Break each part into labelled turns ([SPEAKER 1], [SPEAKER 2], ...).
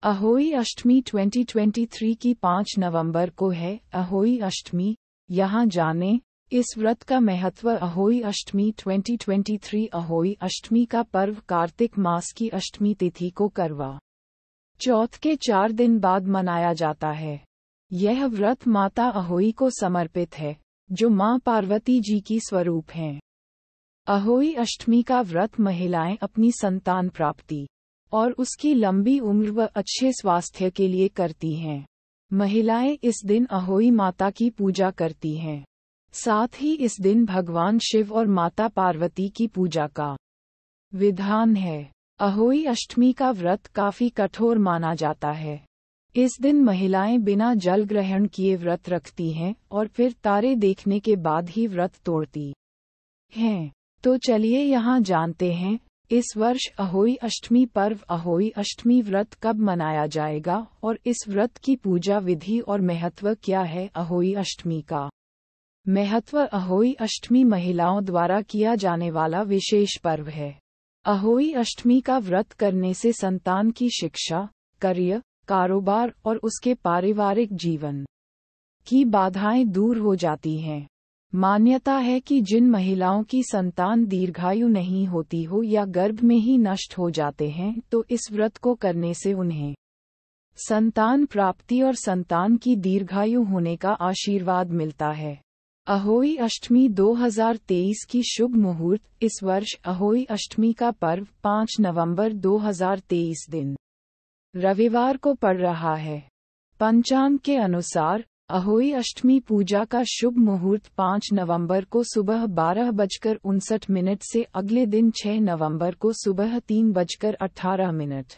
[SPEAKER 1] अहोई अष्टमी 2023 की 5 नवंबर को है अहोई अष्टमी। यहाँ जाने इस व्रत का महत्व। अहोई अष्टमी 2023 अहोई अष्टमी का पर्व कार्तिक मास की अष्टमी तिथि को करवा चौथ के 4 दिन बाद मनाया जाता है। यह व्रत माता अहोई को समर्पित है, जो मां पार्वती जी की स्वरूप हैं। अहोई अष्टमी का व्रत महिलाएं अपनी संतान प्राप्ति और उसकी लंबी उम्र व अच्छे स्वास्थ्य के लिए करती हैं। महिलाएं इस दिन अहोई माता की पूजा करती हैं। साथ ही इस दिन भगवान शिव और माता पार्वती की पूजा का विधान है। अहोई अष्टमी का व्रत काफी कठोर माना जाता है। इस दिन महिलाएं बिना जल ग्रहण किए व्रत रखती हैं और फिर तारे देखने के बाद ही व्रत तोड़ती हैं। तो चलिए यहाँ जानते हैं, इस वर्ष अहोई अष्टमी पर्व अहोई अष्टमी व्रत कब मनाया जाएगा और इस व्रत की पूजा विधि और महत्व क्या है। अहोई अष्टमी का महत्व। अहोई अष्टमी महिलाओं द्वारा किया जाने वाला विशेष पर्व है। अहोई अष्टमी का व्रत करने से संतान की शिक्षा, करियर, कारोबार और उसके पारिवारिक जीवन की बाधाएं दूर हो जाती हैं। मान्यता है कि जिन महिलाओं की संतान दीर्घायु नहीं होती हो या गर्भ में ही नष्ट हो जाते हैं, तो इस व्रत को करने से उन्हें संतान प्राप्ति और संतान की दीर्घायु होने का आशीर्वाद मिलता है। अहोई अष्टमी 2023 की शुभ मुहूर्त। इस वर्ष अहोई अष्टमी का पर्व 5 नवंबर 2023 दिन रविवार को पड़ रहा है। पंचांग के अनुसार अहोई अष्टमी पूजा का शुभ मुहूर्त 5 नवंबर को सुबह 12:59 से अगले दिन 6 नवंबर को सुबह 3:18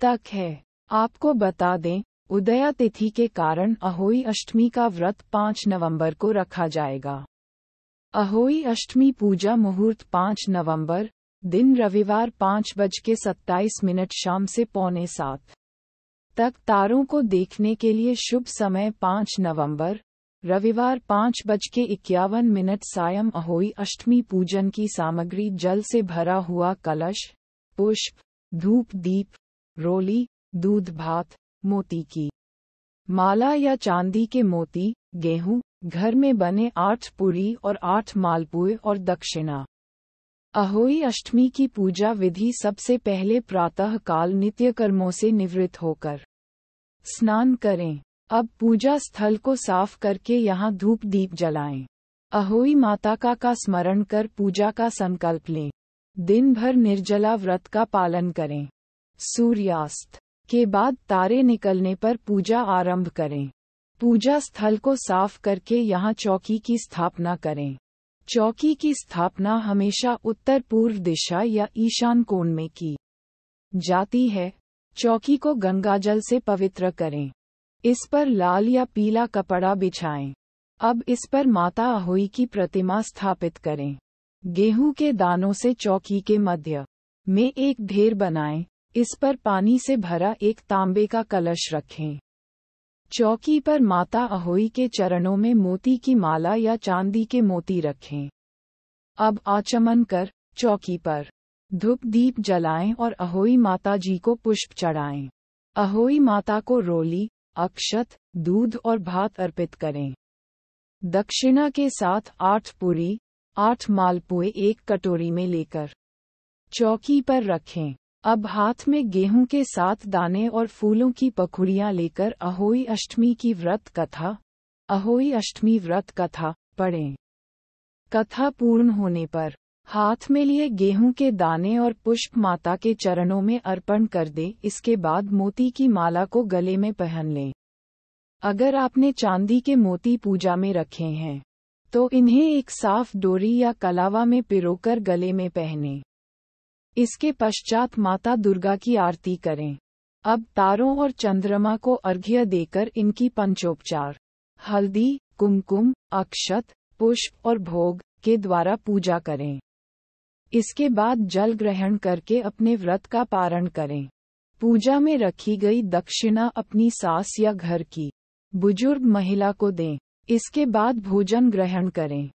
[SPEAKER 1] तक है। आपको बता दें, उदया तिथि के कारण अहोई अष्टमी का व्रत 5 नवंबर को रखा जाएगा। अहोई अष्टमी पूजा मुहूर्त 5 नवंबर, दिन रविवार 5:27 शाम से 6:45 तक। तारों को देखने के लिए शुभ समय 5 नवंबर, रविवार 5:51 सायं। अहोई अष्टमी पूजन की सामग्री जल से भरा हुआ कलश, पुष्प, धूप दीप, रोली, दूध भात, मोती की माला या चांदी के मोती, गेहूं, घर में बने 8 पूरी और 8 मालपुए और दक्षिणा। अहोई अष्टमी की पूजा विधि। सबसे पहले प्रातः काल नित्य कर्मों से निवृत्त होकर स्नान करें। अब पूजा स्थल को साफ करके यहाँ धूप दीप जलाएं। अहोई माता का स्मरण कर पूजा का संकल्प लें। दिन भर निर्जला व्रत का पालन करें। सूर्यास्त के बाद तारे निकलने पर पूजा आरंभ करें। पूजा स्थल को साफ करके यहाँ चौकी की स्थापना करें। चौकी की स्थापना हमेशा उत्तर पूर्व दिशा या ईशान कोण में की जाती है। चौकी को गंगाजल से पवित्र करें। इस पर लाल या पीला कपड़ा बिछाएं। अब इस पर माता अहोई की प्रतिमा स्थापित करें। गेहूं के दानों से चौकी के मध्य में एक ढेर बनाएं। इस पर पानी से भरा एक तांबे का कलश रखें। चौकी पर माता अहोई के चरणों में मोती की माला या चांदी के मोती रखें। अब आचमन कर चौकी पर धूप दीप जलाएं और अहोई माता जी को पुष्प चढ़ाएं। अहोई माता को रोली, अक्षत, दूध और भात अर्पित करें। दक्षिणा के साथ 8 पूरी, 8 मालपुए एक कटोरी में लेकर चौकी पर रखें। अब हाथ में गेहूं के 7 दाने और फूलों की पखुड़ियां लेकर अहोई अष्टमी की व्रत कथा, अहोई अष्टमी व्रत कथा पढ़ें। कथा पूर्ण होने पर हाथ में लिए गेहूं के दाने और पुष्प माता के चरणों में अर्पण कर दें। इसके बाद मोती की माला को गले में पहन लें। अगर आपने चांदी के मोती पूजा में रखे हैं, तो इन्हें एक साफ डोरी या कलावा में पिरोकर गले में पहनें। इसके पश्चात माता दुर्गा की आरती करें। अब तारों और चंद्रमा को अर्घ्य देकर इनकी पंचोपचार हल्दी, कुमकुम, अक्षत, पुष्प और भोग के द्वारा पूजा करें। इसके बाद जल ग्रहण करके अपने व्रत का पारण करें। पूजा में रखी गई दक्षिणा अपनी सास या घर की बुजुर्ग महिला को दें। इसके बाद भोजन ग्रहण करें।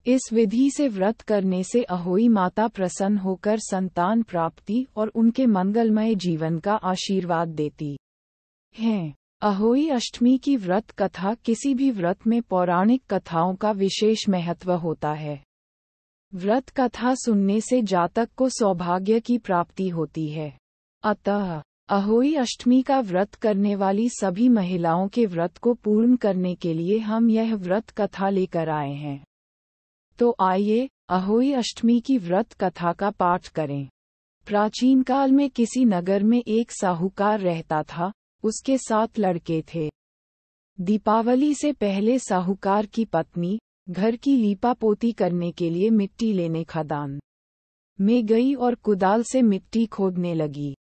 [SPEAKER 1] इस विधि से व्रत करने से अहोई माता प्रसन्न होकर संतान प्राप्ति और उनके मंगलमय जीवन का आशीर्वाद देती है। अहोई अष्टमी की व्रत कथा। किसी भी व्रत में पौराणिक कथाओं का विशेष महत्व होता है। व्रत कथा सुनने से जातक को सौभाग्य की प्राप्ति होती है। अतः अहोई अष्टमी का व्रत करने वाली सभी महिलाओं के व्रत को पूर्ण करने के लिए हम यह व्रत कथा लेकर आए हैं। तो आइए अहोई अष्टमी की व्रत कथा का पाठ करें। प्राचीन काल में किसी नगर में एक साहूकार रहता था। उसके 7 लड़के थे। दीपावली से पहले साहूकार की पत्नी घर की लीपापोती करने के लिए मिट्टी लेने खदान में गई और कुदाल से मिट्टी खोदने लगी।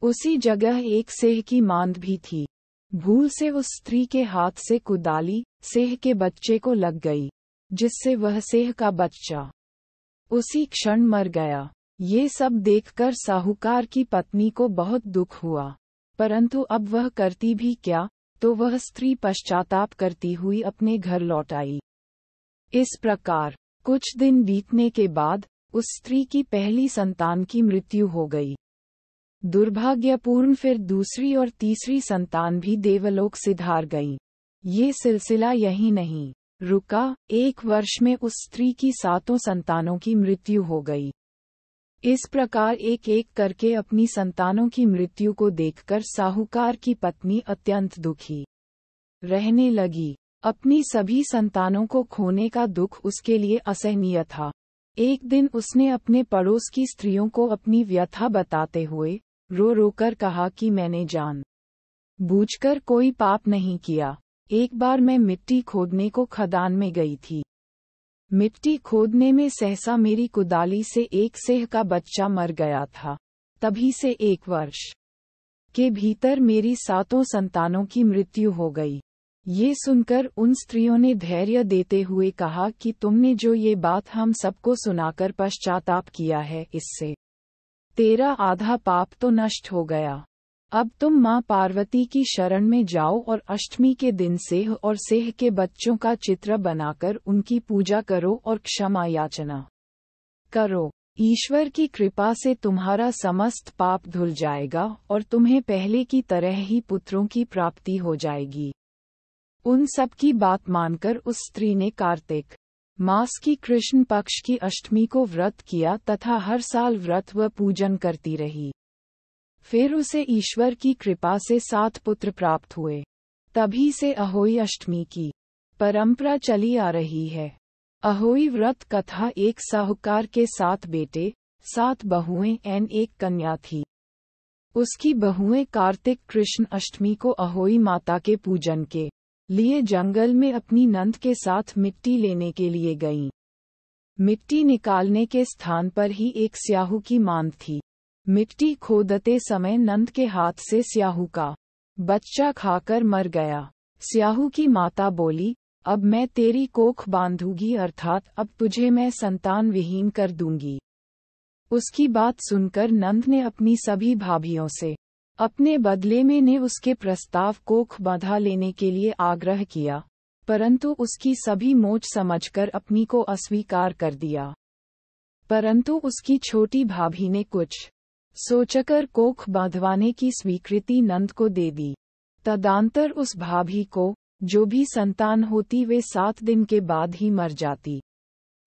[SPEAKER 1] उसी जगह एक सेह की मांद भी थी। भूल से उस स्त्री के हाथ से कुदाली सेह के बच्चे को लग गई, जिससे वह सेह का बच्चा उसी क्षण मर गया। ये सब देखकर साहूकार की पत्नी को बहुत दुख हुआ, परंतु अब वह करती भी क्या, तो वह स्त्री पश्चाताप करती हुई अपने घर लौट आई। इस प्रकार कुछ दिन बीतने के बाद उस स्त्री की पहली संतान की मृत्यु हो गई। दुर्भाग्यपूर्ण फिर दूसरी और तीसरी संतान भी देवलोक सिधार गई। ये सिलसिला यहीं नहीं रुका। 1 वर्ष में उस स्त्री की 7 संतानों की मृत्यु हो गई। इस प्रकार एक एक करके अपनी संतानों की मृत्यु को देखकर साहूकार की पत्नी अत्यंत दुखी रहने लगी। अपनी सभी संतानों को खोने का दुख उसके लिए असहनीय था। एक दिन उसने अपने पड़ोस की स्त्रियों को अपनी व्यथा बताते हुए रो रोकर कहा कि मैंने जान बूझकर कोई पाप नहीं किया। एक बार मैं मिट्टी खोदने को खदान में गई थी। मिट्टी खोदने में सहसा मेरी कुदाली से एक सेह का बच्चा मर गया था। तभी से 1 वर्ष के भीतर मेरी 7 संतानों की मृत्यु हो गई। ये सुनकर उन स्त्रियों ने धैर्य देते हुए कहा कि तुमने जो ये बात हम सबको सुनाकर पश्चाताप किया है, इससे तेरा आधा पाप तो नष्ट हो गया। अब तुम माँ पार्वती की शरण में जाओ और अष्टमी के दिन सेह और सेह के बच्चों का चित्र बनाकर उनकी पूजा करो और क्षमा याचना करो। ईश्वर की कृपा से तुम्हारा समस्त पाप धुल जाएगा और तुम्हें पहले की तरह ही पुत्रों की प्राप्ति हो जाएगी। उन सब की बात मानकर उस स्त्री ने कार्तिक मास की कृष्ण पक्ष की अष्टमी को व्रत किया तथा हर साल व्रत व पूजन करती रही। फिर उसे ईश्वर की कृपा से 7 पुत्र प्राप्त हुए। तभी से अहोई अष्टमी की परंपरा चली आ रही है। अहोई व्रत कथा। एक साहूकार के 7 बेटे, 7 बहुएं एवं 1 कन्या थी। उसकी बहुएं कार्तिक कृष्ण अष्टमी को अहोई माता के पूजन के लिए जंगल में अपनी नंद के साथ मिट्टी लेने के लिए गईं। मिट्टी निकालने के स्थान पर ही एक स्याहू की मांद थी। मिट्टी खोदते समय नंद के हाथ से स्याहू का बच्चा खाकर मर गया। स्याहू की माता बोली, अब मैं तेरी कोख बांधूंगी, अर्थात अब तुझे मैं संतान विहीन कर दूंगी। उसकी बात सुनकर नंद ने अपनी सभी भाभियों से अपने बदले में ने उसके प्रस्ताव कोख बांधा लेने के लिए आग्रह किया, परंतु उसकी सभी मोच समझकर अपनी को अस्वीकार कर दिया। परंतु उसकी छोटी भाभी ने कुछ सोचकर कोख बांधवाने की स्वीकृति नंद को दे दी। तदंतर उस भाभी को जो भी संतान होती वे 7 दिन के बाद ही मर जाती।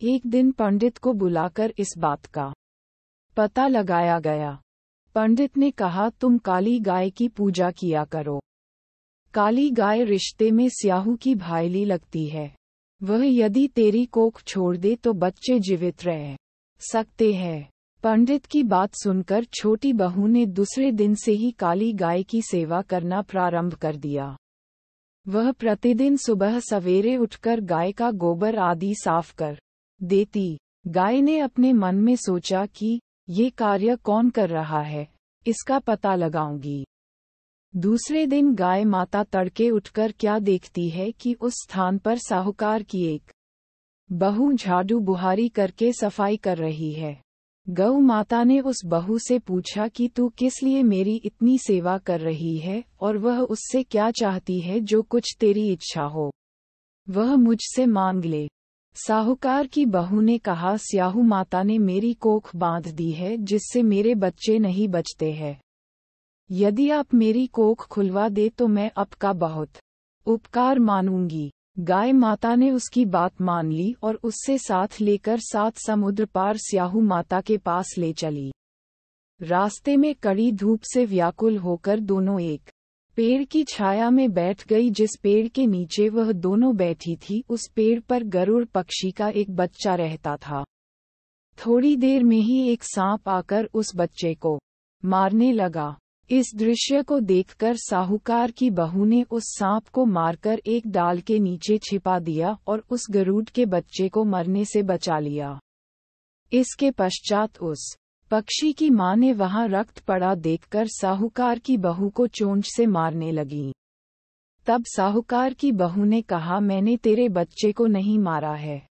[SPEAKER 1] एक दिन पंडित को बुलाकर इस बात का पता लगाया गया। पंडित ने कहा, तुम काली गाय की पूजा किया करो। काली गाय रिश्ते में स्याहू की भाईली लगती है। वह यदि तेरी कोख छोड़ दे तो बच्चे जीवित रह सकते हैं। पंडित की बात सुनकर छोटी बहू ने दूसरे दिन से ही काली गाय की सेवा करना प्रारंभ कर दिया। वह प्रतिदिन सुबह सवेरे उठकर गाय का गोबर आदि साफ कर देती। गाय ने अपने मन में सोचा कि ये कार्य कौन कर रहा है, इसका पता लगाऊंगी। दूसरे दिन गाय माता तड़के उठकर क्या देखती है कि उस स्थान पर साहूकार की एक बहू झाड़ू बुहारी करके सफाई कर रही है। गौ माता ने उस बहू से पूछा कि तू किस लिए मेरी इतनी सेवा कर रही है और वह उससे क्या चाहती है, जो कुछ तेरी इच्छा हो वह मुझसे मांग ले। साहूकार की बहू ने कहा, स्याहू माता ने मेरी कोख बांध दी है जिससे मेरे बच्चे नहीं बचते हैं। यदि आप मेरी कोख खुलवा दे तो मैं आपका बहुत उपकार मानूंगी। गाय माता ने उसकी बात मान ली और उससे साथ लेकर 7 समुद्र पार स्याहू माता के पास ले चली। रास्ते में कड़ी धूप से व्याकुल होकर दोनों एक पेड़ की छाया में बैठ गई। जिस पेड़ के नीचे वह दोनों बैठी थी उस पेड़ पर गरुड़ पक्षी का एक बच्चा रहता था। थोड़ी देर में ही एक सांप आकर उस बच्चे को मारने लगा। इस दृश्य को देखकर साहूकार की बहू ने उस सांप को मारकर एक डाल के नीचे छिपा दिया और उस गरुड़ के बच्चे को मरने से बचा लिया। इसके पश्चात उस पक्षी की मां ने वहां रक्त पड़ा देखकर साहूकार की बहू को चोंच से मारने लगी। तब साहूकार की बहू ने कहा, मैंने तेरे बच्चे को नहीं मारा है।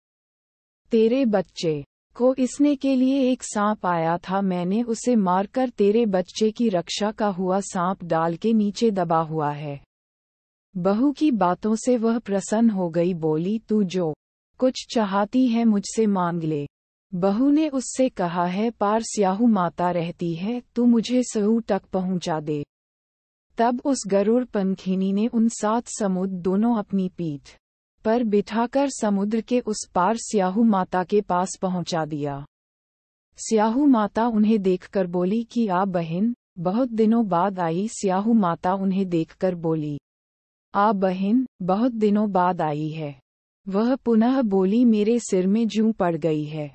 [SPEAKER 1] तेरे बच्चे को इसने के लिए एक सांप आया था, मैंने उसे मारकर तेरे बच्चे की रक्षा का हुआ सांप डाल के नीचे दबा हुआ है। बहू की बातों से वह प्रसन्न हो गई, बोली, तू जो कुछ चाहती है मुझसे मांग ले। बहू ने उससे कहा है, पार स्याहू माता रहती है, तू मुझे सहू तक पहुंचा दे। तब उस गरुड़ पंखिनी ने उन 7 समुद्र दोनों अपनी पीठ पर बिठाकर समुद्र के उस पार स्याहू माता के पास पहुंचा दिया। स्याहू माता उन्हें देखकर बोली कि आ बहन, बहुत दिनों बाद आई। स्याहू माता उन्हें देखकर बोली, आ बहन, बहुत दिनों बाद आई है। वह पुनः बोली, मेरे सिर में जूं पड़ गई है,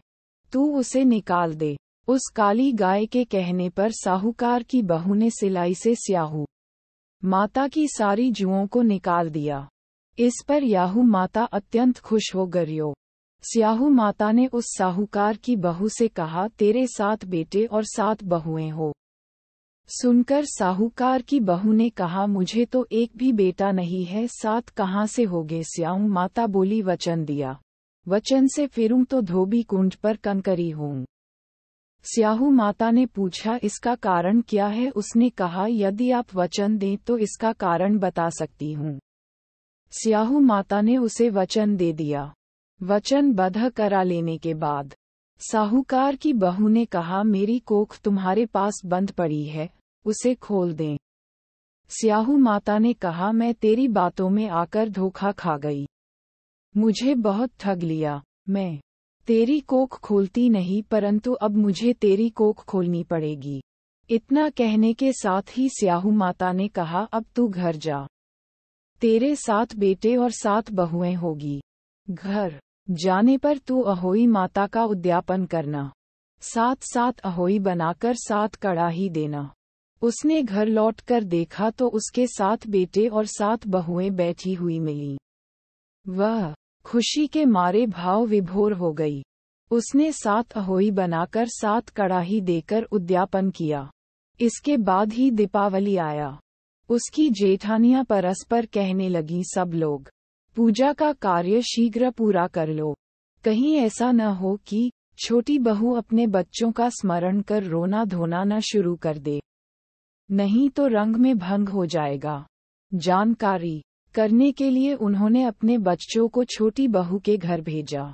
[SPEAKER 1] तू उसे निकाल दे। उस काली गाय के कहने पर साहूकार की बहू ने सिलाई से स्याहू माता की सारी जुओं को निकाल दिया। इस पर याहू माता अत्यंत खुश हो गई। स्याहू माता ने उस साहूकार की बहू से कहा, तेरे 7 बेटे और 7 बहुएं हो। सुनकर साहूकार की बहू ने कहा, मुझे तो एक भी बेटा नहीं है, 7 कहाँ से होगे। स्याहू माता बोली, वचन दिया, वचन से फिरूं तो धोबी कुंड पर कंकरी हूँ। स्याहू माता ने पूछा, इसका कारण क्या है। उसने कहा, यदि आप वचन दें तो इसका कारण बता सकती हूँ। स्याहू माता ने उसे वचन दे दिया। वचनबद्ध करा लेने के बाद साहूकार की बहू ने कहा, मेरी कोख तुम्हारे पास बंद पड़ी है, उसे खोल दें। स्याहू माता ने कहा, मैं तेरी बातों में आकर धोखा खा गई, मुझे बहुत ठग लिया। मैं तेरी कोख खोलती नहीं, परंतु अब मुझे तेरी कोख खोलनी पड़ेगी। इतना कहने के साथ ही स्याहू माता ने कहा, अब तू घर जा, तेरे 7 बेटे और 7 बहुएं होगी। घर जाने पर तू अहोई माता का उद्यापन करना, 7-7 अहोई बनाकर 7 कड़ाही देना। उसने घर लौटकर देखा तो उसके 7 बेटे और 7 बहुएं बैठी हुई मिली। वह खुशी के मारे भाव विभोर हो गई। उसने 7 अहोई बनाकर 7 कड़ाही देकर उद्यापन किया। इसके बाद ही दीपावली आया। उसकी जेठानियां परस्पर कहने लगी, सब लोग पूजा का कार्य शीघ्र पूरा कर लो, कहीं ऐसा न हो कि छोटी बहू अपने बच्चों का स्मरण कर रोना धोना न शुरू कर दे, नहीं तो रंग में भंग हो जाएगा। जानकारी करने के लिए उन्होंने अपने बच्चों को छोटी बहू के घर भेजा,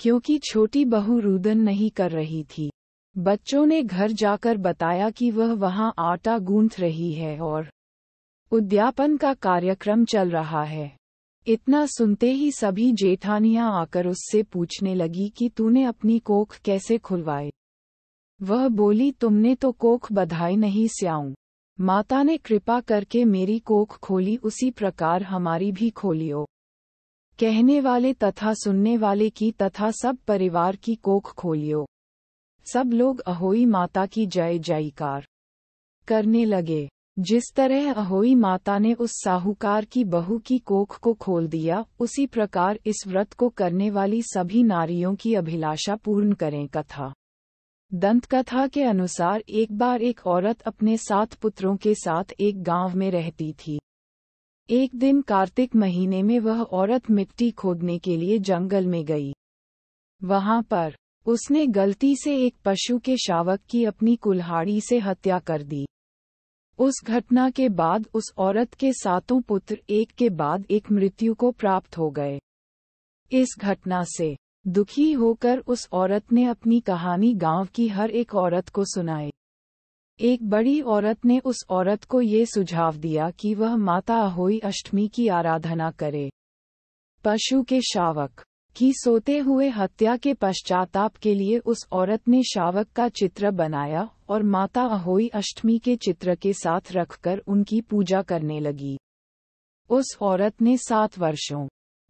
[SPEAKER 1] क्योंकि छोटी बहू रुदन नहीं कर रही थी। बच्चों ने घर जाकर बताया कि वह वहां आटा गूंथ रही है और उद्यापन का कार्यक्रम चल रहा है। इतना सुनते ही सभी जेठानियां आकर उससे पूछने लगी कि तूने अपनी कोख कैसे खुलवाई। वह बोली, तुमने तो कोख बधाई नहीं स्याऊ माता ने कृपा करके मेरी कोख खोली, उसी प्रकार हमारी भी खोलियो। कहने वाले तथा सुनने वाले की तथा सब परिवार की कोख खोलियो। सब लोग अहोई माता की जय जयकार करने लगे। जिस तरह अहोई माता ने उस साहूकार की बहू की कोख को खोल दिया, उसी प्रकार इस व्रत को करने वाली सभी नारियों की अभिलाषा पूर्ण करें। कथा दंत कथा के अनुसार एक बार एक औरत अपने 7 पुत्रों के साथ एक गांव में रहती थी। एक दिन कार्तिक महीने में वह औरत मिट्टी खोदने के लिए जंगल में गई। वहां पर उसने गलती से एक पशु के शावक की अपनी कुल्हाड़ी से हत्या कर दी। उस घटना के बाद उस औरत के 7 पुत्र एक के बाद एक मृत्यु को प्राप्त हो गए। इस घटना से दुखी होकर उस औरत ने अपनी कहानी गांव की हर एक औरत को सुनाई। एक बड़ी औरत ने उस औरत को ये सुझाव दिया कि वह माता अहोई अष्टमी की आराधना करे। पशु के शावक की सोते हुए हत्या के पश्चाताप के लिए उस औरत ने शावक का चित्र बनाया और माता अहोई अष्टमी के चित्र के साथ रखकर उनकी पूजा करने लगी। उस औरत ने 7 वर्षों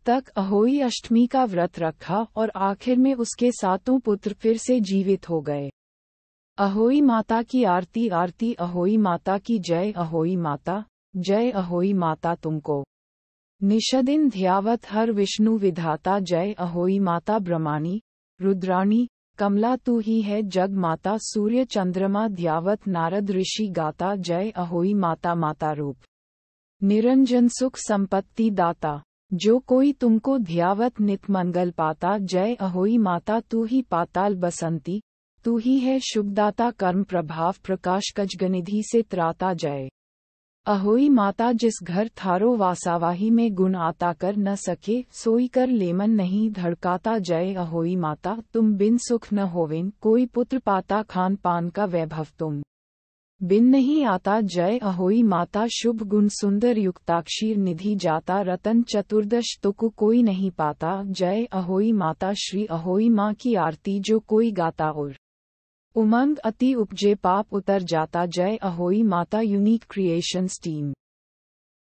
[SPEAKER 1] तक अहोई अष्टमी का व्रत रखा और आखिर में उसके 7 पुत्र फिर से जीवित हो गए। अहोई माता की आरती। आरती। अहोई माता की जय। अहोई माता जय। अहोई माता तुमको निषदिन ध्यावत हर विष्णु विधाता जय। अहोई माता ब्रह्माणी रुद्राणी कमला तू ही है जग माता। सूर्य चंद्रमा ध्यावत नारद ऋषि गाता जय। अहोई माता माता रूप निरंजन सुख संपत्ति दाता जो कोई तुमको ध्यावत नित मंगल पाता जय। अहोई माता तू ही पाताल बसंती तू ही है शुभदाता कर्म प्रभाव प्रकाश कजगनिधि से त्राता जय। अहोई माता जिस घर थारो वासावाही में गुण आता कर न सके सोई कर लेमन नहीं धड़काता जय। अहोई माता तुम बिन सुख न होवेन कोई पुत्र पाता खान पान का वैभव तुम बिन नहीं आता जय। अहोई माता शुभ गुण सुंदर युक्ताक्षीर निधि जाता रतन चतुर्दश तुक कोई नहीं पाता जय। अहोई माता श्री अहोई माँ की आरती जो कोई गाता और उमंग अति उपजे पाप उतर जाता जय। Ahoi Mata unique creations team.